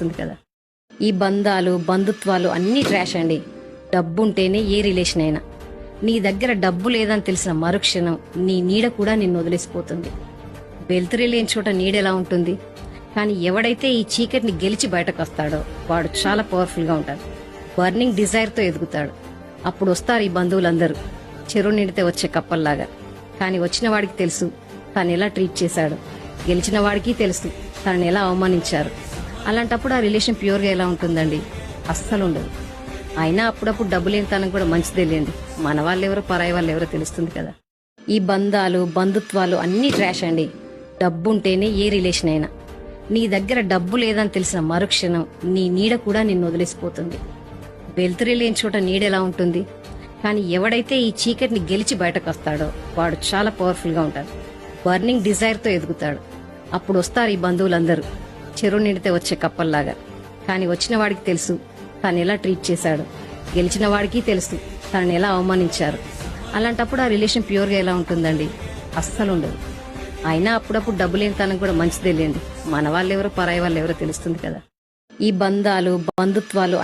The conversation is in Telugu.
తెలుస్తుంది కదా. ఈ బంధాలు బంధుత్వాలు అన్నీ ట్రాష్ అండి. డబ్బుంటేనే ఏ రిలేషన్ అయినా. నీ దగ్గర డబ్బు లేదని తెలిసిన మరుక్షణం నీ నీడ కూడా నిన్ను వదిలేసిపోతుంది. వెలుతురి లేని చోట నీడెలా ఉంటుంది? కానీ ఎవడైతే ఈ చీకటిని గెలిచి బయటకు వస్తాడో వాడు చాలా పవర్ఫుల్ గా ఉంటాడు. బర్నింగ్ డిజైర్ తో ఎదుగుతాడు. అప్పుడు వస్తారు ఈ బంధువులందరూ చెరువు నిండితే వచ్చే కప్పల్లాగా. కానీ వచ్చిన వాడికి తెలుసు తాను ఎలా ట్రీట్ చేశాడు, గెలిచిన వాడికి తెలుసు తనని ఎలా అవమానించారు. అలాంటప్పుడు ఆ రిలేషన్ ప్యూర్గా ఎలా ఉంటుందండి? అస్సలు ఉండదు. అయినా అప్పుడప్పుడు డబ్బు లేనితనం కూడా మంచిదే లేండి. మన వాళ్ళెవరో పరాయి వాళ్ళు ఎవరో తెలుస్తుంది కదా. ఈ బంధాలు బంధుత్వాలు అన్నీ ట్రాష్ అండి. డబ్బుంటేనే ఏ రిలేషన్ అయినా. నీ దగ్గర డబ్బు లేదని తెలిసిన మరుక్షణం నీ నీడ కూడా నిన్ను వదిలేసిపోతుంది. వెలుతురి లేని చోట నీడెలా ఉంటుంది? కానీ ఎవడైతే ఈ చీకటిని గెలిచి బయటకు వస్తాడో వాడు చాలా పవర్ఫుల్ గా ఉంటాడు. బర్నింగ్ డిజైర్ తో ఎదుగుతాడు. అప్పుడు వస్తారు ఈ బంధువులందరూ చెరువు నిండితే వచ్చే కప్పల్లాగా. కానీ వచ్చిన వాడికి తెలుసు తాను ఎలా ట్రీట్ చేశాడు, గెలిచిన వాడికి తెలుసు తనని ఎలా అవమానించారు. అలాంటప్పుడు ఆ రిలేషన్ ప్యూర్గా ఎలా ఉంటుందండి? అస్సలు ఉండదు. అయినా అప్పుడప్పుడు డబ్బు లేనితనం కూడా మంచిదే లేండి. మన వాళ్ళెవరో పరాయి వాళ్ళు ఎవరో తెలుస్తుంది కదా. ఈ బంధాలు బంధుత్వాలు